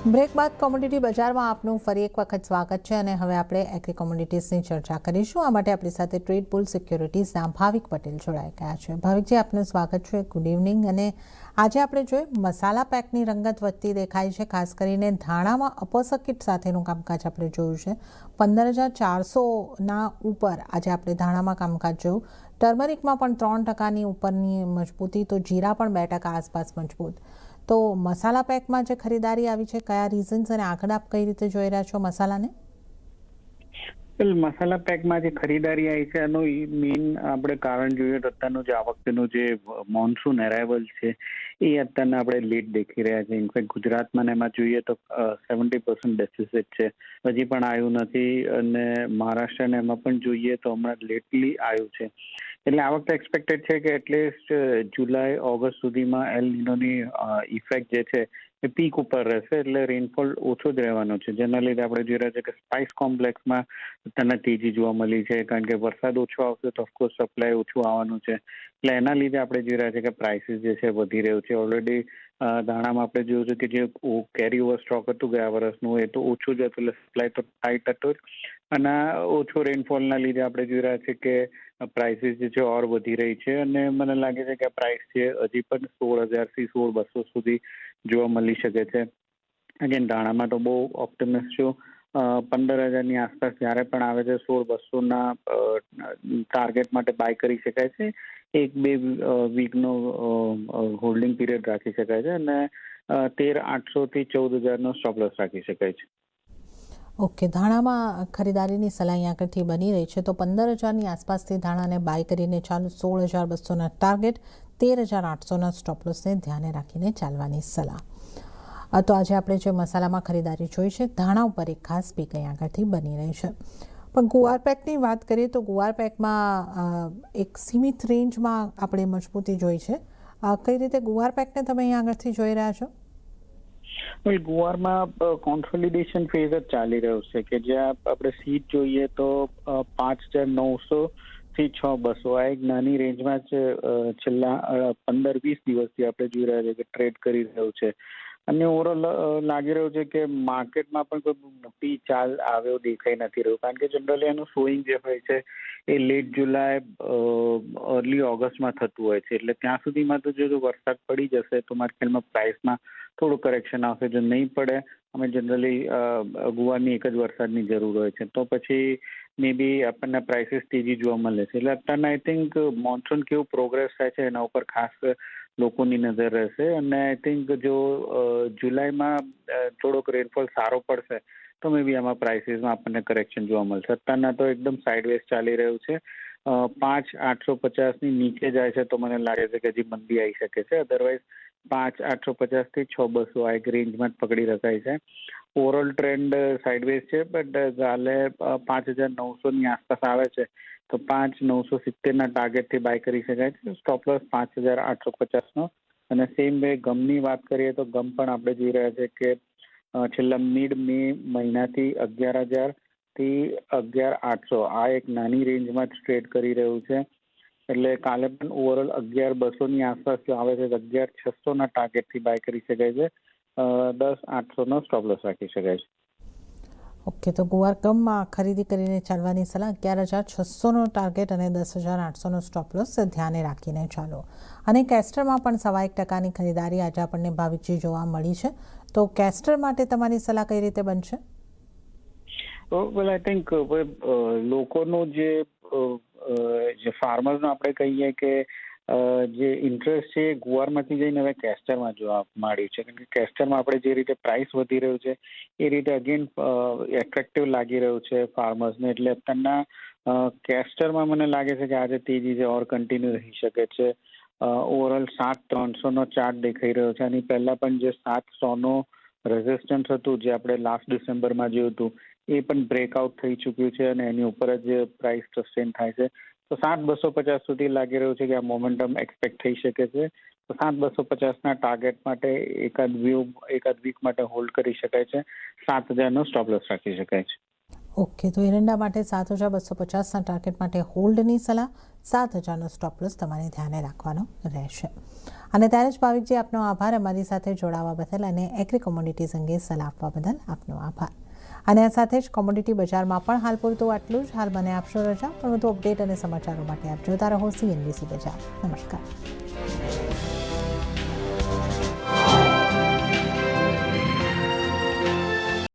Break બાદ commodity બજારમાં આપનું ફરી એક વખત સ્વાગત છે અને હવે આપણે એગ્રી કોમોડિટીઝની ચર્ચા કરીશું. આ માટે આપણી સાથે ટ્રેડ પુલ સિક્યોરિટીઝના ભાવિક પટેલ જોડાઈ ગયા છે. ભાવિકજી, આપનું સ્વાગત છે. Good evening. અને આજે આપણે જોઈએ મસાલા પેકની રંગત વધતી દેખાય છે. ખાસ કરીને ધાણામાં અપર સર્કિટ સાથેનું કામકાજ આપણે જોયું છે. 15,400ના ઉપર આજે આપણે ધાણામાં કામકાજ જોયું. ટર્મરિકમાં પણ 3%ની ઉપરની મજબૂતી, તો જીરા પણ 2% આસપાસ મજબૂત. તો મસાલા પેકમાં જે ખરીદારી આવી છે, કયા રીઝન્સ અને આગળ આપ કઈ રીતે જોઈ રહ્યા છો મસાલાને? મસાલા પેકમાં જે ખરીદારી આવી છે એનું મેઇન આપણે કારણ જોઈએ તો અત્યારનું જે આ વખતેનું જે મોન્સૂન અરાઇવલ છે એ અત્યારના આપણે લેટ દેખી રહ્યા છે. ઇનફેક્ટ ગુજરાતમાં એમાં જોઈએ તો 70% ડેફિસિટ છે, હજી પણ આવ્યું નથી. અને મહારાષ્ટ્ર એમાં પણ જોઈએ તો હમણાં લેટલી આવ્યું છે. એટલે આ વખતે એક્સપેક્ટેડ છે કે એટલીસ્ટ જુલાઈ ઓગસ્ટ સુધીમાં એલ નિનોની ઇફેક્ટ જે છે એ પીક ઉપર રહેશે, એટલે રેનફોલ ઓછો જ રહેવાનો છે. જેના લીધે આપણે જોઈ રહ્યા છે કે સ્પાઇસ કોમ્પ્લેક્સમાં અત્યારના તેજી જોવા મળી છે, કારણ કે વરસાદ ઓછો આવશે તો ઓફકોર્સ સપ્લાય ઓછું આવવાનું છે. એટલે એના લીધે આપણે જોઈ રહ્યા છે કે પ્રાઇસીસ જે છે વધી રહ્યું છે. ઓલરેડી ધાણામાં આપણે જોયું છે કે જે કેરી ઓવર સ્ટોક હતું ગયા વર્ષનું એ તો ઓછું જ હતું, એટલે સપ્લાય તો ટાઈટ હતો જ. અને ઓછો રેનફોલના લીધે આપણે જોઈ રહ્યા છે કે પ્રાઇસીસ જે છે ઓર વધી રહી છે. અને મને લાગે છે કે પ્રાઇસ છે હજી પણ 16,000થી 16,200 સુધી જોવા મળી શકે છે. અગેન ધાણામાં તો બહુ ઓપ્ટિમિસ્ટ છું. 15,000ની આસપાસ જ્યારે પણ આવે છે 16,200ના ટાર્ગેટ માટે બાય કરી શકાય છે. 1-2 વીકનો હોલ્ડિંગ પીરિયડ રાખી શકાય છે અને 13,800થી 14,000નો સ્ટોપ લોસ રાખી શકાય છે. ઓકે, ધાણામાં ખરીદારીની સલાહ અહીં આગળથી બની રહી છે. તો 15,000ની આસપાસથી ધાણાને બાય કરીને ચાલુ, 16,200ના ટાર્ગેટ, 13,800ના સ્ટોપ લોસને ધ્યાને રાખીને ચાલવાની સલાહ. તો આજે આપણે જે મસાલામાં ખરીદારી જોઈ છે, ધાણા ઉપર એક ખાસ પીક અહીં આગળથી બની રહી છે. પણ ગુવાર પેકની વાત કરીએ તો ગુવાર પેકમાં એક સીમિત રેન્જમાં આપણે મજબૂતી જોઈ છે. કઈ રીતે ગુવાર પેકને તમે અહીં આગળથી જોઈ રહ્યા છો? ગુવારમાં કોન્સોલિડેશન ફેઝ જ ચાલી રહ્યો છે, કે જ્યાં આપણે સીટ જોઈએ તો 5,900થી 6,200 આ એક નાની રેન્જમાં જ છેલ્લા 15-20 દિવસથી આપણે જોઈ રહ્યા છે કે ટ્રેડ કરી રહ્યું છે. અને ઓવરઓલ લાગી રહ્યું છે કે માર્કેટમાં પણ કોઈ મોટી ચાલ આવ્યો દેખાઈ નથી રહ્યું, કારણ કે જનરલી એનું સોઈંગ જે હોય છે એ લેટ જુલાઈ અર્લી ઓગસ્ટમાં થતું હોય છે. એટલે ત્યાં સુધીમાં તો જો વરસાદ પડી જશે તો મારા ખ્યાલમાં પ્રાઇસમાં થોડું કરેક્શન આવશે. જો નહીં પડે, અમે જનરલી ગુવારની એક જ વરસાદની જરૂર હોય છે, તો પછી મે બી આપણને પ્રાઇસીસ તેજી જોવા મળે છે. એટલે અત્યારના આઈ થિંક મોન્સૂન કેવું પ્રોગ્રેસ થાય છે એના ઉપર ખાસ લોકોની નજર રહેશે. અને આઈ થિંક જો જુલાઈમાં થોડોક રેનફોલ સારો પડશે તો મે બી આમાં પ્રાઇસીસમાં આપણને કરેક્શન જોવા મળશે. અત્યારના તો એકદમ સાઇડવેઝ ચાલી રહ્યું છે. 5,850ની નીચે જાય છે તો મને લાગે છે કે હજી મંદી આવી શકે છે. અધરવાઇઝ 5,850થી 6,200 આ એક રેન્જમાં જ પકડી રખાય છે. ઓવરઓલ ટ્રેન્ડ સાઇડવેઝ છે, બટ કાલે 5,900ની આસપાસ આવે છે તો 5,970ના ટાર્ગેટથી બાય કરી શકાય છે. સ્ટોપ લોસ 5,850નો. અને સેમ વે ગમની વાત કરીએ તો ગમ પણ આપણે જોઈ રહ્યા છે કે છેલ્લા મિડ મે મહિનાથી 11,000થી 11,800 આ એક નાની રેન્જમાં જ ટ્રેડ કરી રહ્યું છે. એટલે કાલે પણ ઓવરઓલ 11,200ની આસપાસ જો આવે છે તો 11,600ના ટાર્ગેટથી બાય કરી શકાય છે. 10,800નો સ્ટોપ લોસ રાખી શકાય છે. ઓકે, તો ગુવાર ગમમાં ખરીદી કરીને ચાલવાની સલાહ, 11,600નો ટાર્ગેટ અને 10,800નો સ્ટોપ લોસ ધ્યાને રાખીને ચાલો. અને કેસ્ટરમાં પણ 1.25%ની ખરીદારી આજે આપણને ભાવિકજી જોવા મળી છે. તો કેસ્ટર માટે તમારી સલાહ કઈ રીતે બનશે? વેલ આઈ થિંક લોકોનો જે ફાર્મર્સનો આપણે કહીએ કે જે ઇન્ટરેસ્ટ છે એ ગુવારમાંથી જઈને હવે કેસ્ટરમાં જોવા મળ્યું છે. કારણ કે કેસ્ટરમાં આપણે જે રીતે પ્રાઇસ વધી રહ્યું છે એ રીતે અગેન એટ્રેક્ટિવ લાગી રહ્યું છે ફાર્મર્સને. એટલે અત્યારના કેસ્ટરમાં મને લાગે છે કે આજે તેજી જે ઓર કન્ટિન્યુ રહી શકે છે. ઓવરઓલ 7,300નો ચાર્ટ દેખાઈ રહ્યો છે. આની પહેલા પણ જે 700નો રેઝિસ્ટન્સ હતું જે આપણે લાસ્ટ ડિસેમ્બરમાં જોયું હતું એ પણ બ્રેકઆઉટ થઈ ચૂક્યું છે અને એની ઉપર જ પ્રાઇસ સસ્ટેન થાય છે. તો 7,250 સુધી લાગી રહ્યું છે કે આ મોમેન્ટમ એક્સપેક્ટ થઈ શકે છે. તો 7,250ના ટાર્ગેટ માટે એકાદ વીક માટે હોલ્ડ કરી શકાય છે. 7,000નો સ્ટોપ લોસ રાખી શકાય છે. ઓકે, તો એરંડા માટે 7,250ના ટાર્ગેટ માટે હોલ્ડની સલાહ, 7,000નો સ્ટોપ લોસ તમારે ધ્યાને રાખવાનો રહેશે. અને ત્યારે જ ભાવિકજી, આપનો આભાર અમારી સાથે જોડાવા બદલ અને એગ્રી કોમોડિટીઝ અંગે સલાહ આપવા બદલ આપનો આભાર. અને આ સાથે જ કોમોડિટી બજારમાં પણ હાલ પૂરતું આટલું જ. હાલ મને આપશો રજા, પણ વધુ અપડેટ અને સમાચારો માટે આપ જોતા રહો CNBC બજાર. નમસ્કાર.